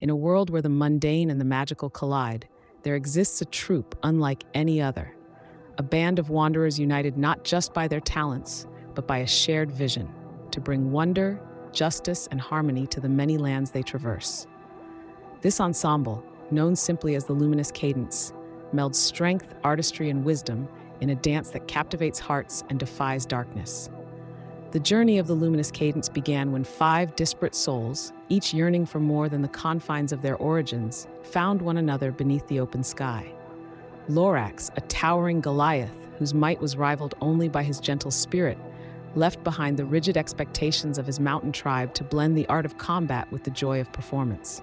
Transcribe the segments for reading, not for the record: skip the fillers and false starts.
In a world where the mundane and the magical collide, there exists a troupe unlike any other, a band of wanderers united not just by their talents, but by a shared vision to bring wonder, justice, and harmony to the many lands they traverse. This ensemble, known simply as the Luminous Cadence, melds strength, artistry, and wisdom in a dance that captivates hearts and defies darkness. The journey of the Luminous Cadence began when five disparate souls, each yearning for more than the confines of their origins, found one another beneath the open sky. Lorax, a towering Goliath whose might was rivaled only by his gentle spirit, left behind the rigid expectations of his mountain tribe to blend the art of combat with the joy of performance.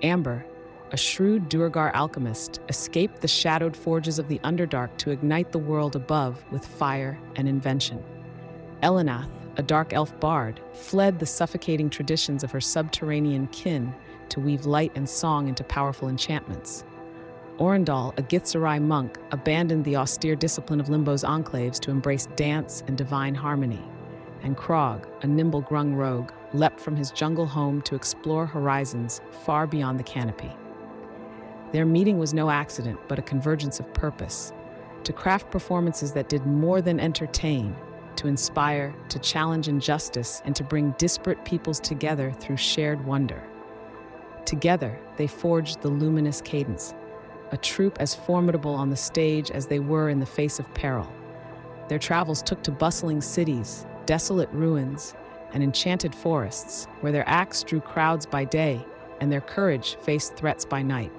Amber, a shrewd Duergar alchemist, escaped the shadowed forges of the Underdark to ignite the world above with fire and invention. Elenath, a dark elf bard, fled the suffocating traditions of her subterranean kin to weave light and song into powerful enchantments. Orendal, a Githzerai monk, abandoned the austere discipline of Limbo's enclaves to embrace dance and divine harmony. And Krog, a nimble grung rogue, leapt from his jungle home to explore horizons far beyond the canopy. Their meeting was no accident, but a convergence of purpose, to craft performances that did more than entertain, to inspire, to challenge injustice, and to bring disparate peoples together through shared wonder. Together, they forged the Luminous Cadence, a troupe as formidable on the stage as they were in the face of peril. Their travels took to bustling cities, desolate ruins, and enchanted forests, where their acts drew crowds by day and their courage faced threats by night.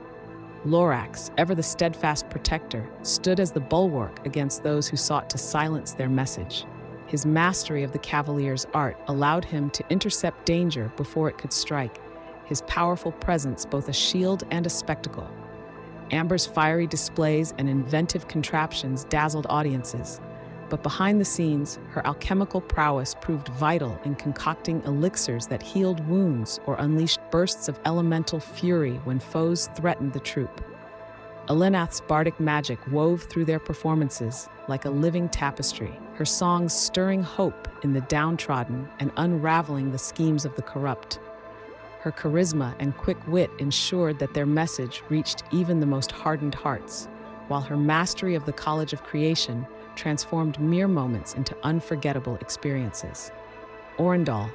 Lorax, ever the steadfast protector, stood as the bulwark against those who sought to silence their message. His mastery of the cavalier's art allowed him to intercept danger before it could strike, his powerful presence both a shield and a spectacle. Amber's fiery displays and inventive contraptions dazzled audiences, but behind the scenes, her alchemical prowess proved vital in concocting elixirs that healed wounds or unleashed bursts of elemental fury when foes threatened the troupe. Elenath's bardic magic wove through their performances like a living tapestry, her songs stirring hope in the downtrodden and unraveling the schemes of the corrupt. Her charisma and quick wit ensured that their message reached even the most hardened hearts, while her mastery of the College of Creation transformed mere moments into unforgettable experiences. Orendal,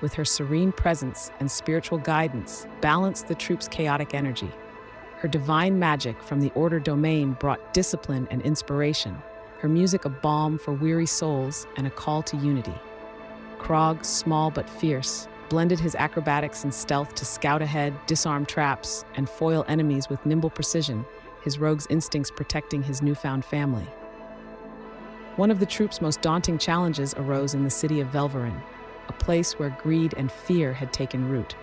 with her serene presence and spiritual guidance, balanced the troupe's chaotic energy. Her divine magic from the Order domain brought discipline and inspiration, her music a balm for weary souls and a call to unity. Krog, small but fierce, blended his acrobatics and stealth to scout ahead, disarm traps, and foil enemies with nimble precision, his rogue's instincts protecting his newfound family. One of the troupe's most daunting challenges arose in the city of Velverin, a place where greed and fear had taken root.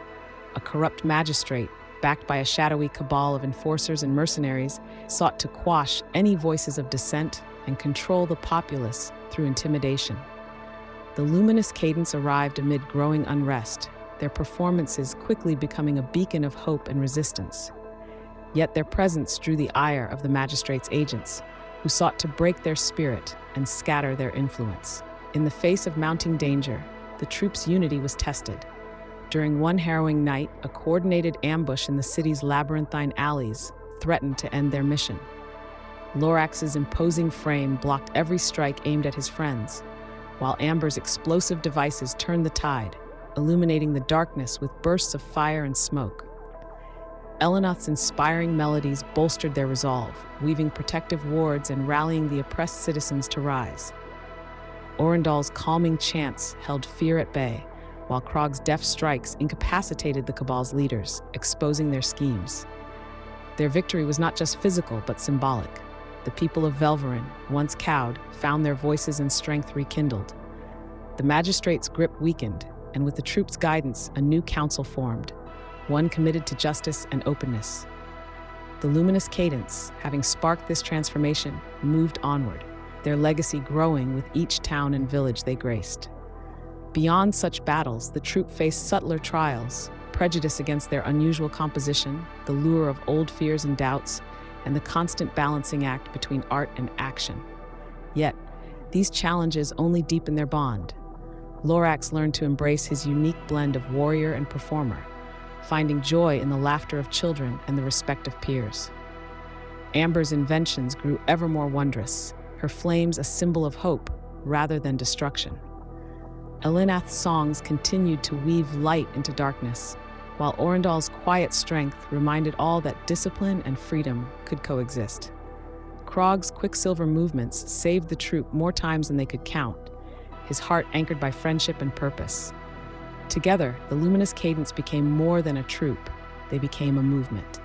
A corrupt magistrate, backed by a shadowy cabal of enforcers and mercenaries, sought to quash any voices of dissent and control the populace through intimidation. The Luminous Cadence arrived amid growing unrest, their performances quickly becoming a beacon of hope and resistance. Yet their presence drew the ire of the magistrate's agents, who sought to break their spirit and scatter their influence. In the face of mounting danger, the troupe's unity was tested. During one harrowing night, a coordinated ambush in the city's labyrinthine alleys threatened to end their mission. Lorax's imposing frame blocked every strike aimed at his friends, while Amber's explosive devices turned the tide, illuminating the darkness with bursts of fire and smoke. Elenath's inspiring melodies bolstered their resolve, weaving protective wards and rallying the oppressed citizens to rise. Orendal's calming chants held fear at bay, while Krog's deft strikes incapacitated the Cabal's leaders, exposing their schemes. Their victory was not just physical, but symbolic. The people of Velverin, once cowed, found their voices and strength rekindled. The magistrate's grip weakened, and with the troupe's guidance, a new council formed, one committed to justice and openness. The Luminous Cadence, having sparked this transformation, moved onward, their legacy growing with each town and village they graced. Beyond such battles, the troupe faced subtler trials, prejudice against their unusual composition, the lure of old fears and doubts, and the constant balancing act between art and action. Yet, these challenges only deepened their bond. Lorax learned to embrace his unique blend of warrior and performer, finding joy in the laughter of children and the respect of peers. Amber's inventions grew ever more wondrous, her flames a symbol of hope rather than destruction. Elinath's songs continued to weave light into darkness, while Orendal's quiet strength reminded all that discipline and freedom could coexist. Krog's quicksilver movements saved the troupe more times than they could count, his heart anchored by friendship and purpose. Together, the Luminous Cadence became more than a troupe, they became a movement.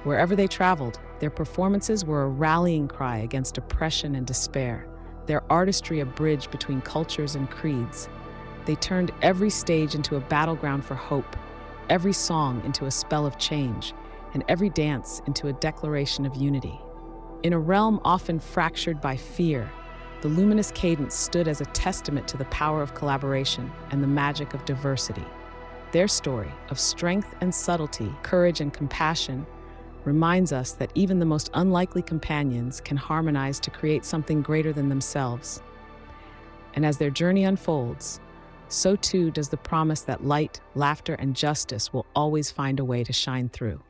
Wherever they traveled, their performances were a rallying cry against oppression and despair, their artistry a bridge between cultures and creeds. They turned every stage into a battleground for hope, every song into a spell of change, and every dance into a declaration of unity. In a realm often fractured by fear, the Luminous Cadence stood as a testament to the power of collaboration and the magic of diversity. Their story of strength and subtlety, courage and compassion, reminds us that even the most unlikely companions can harmonize to create something greater than themselves. And as their journey unfolds, so too does the promise that light, laughter, and justice will always find a way to shine through.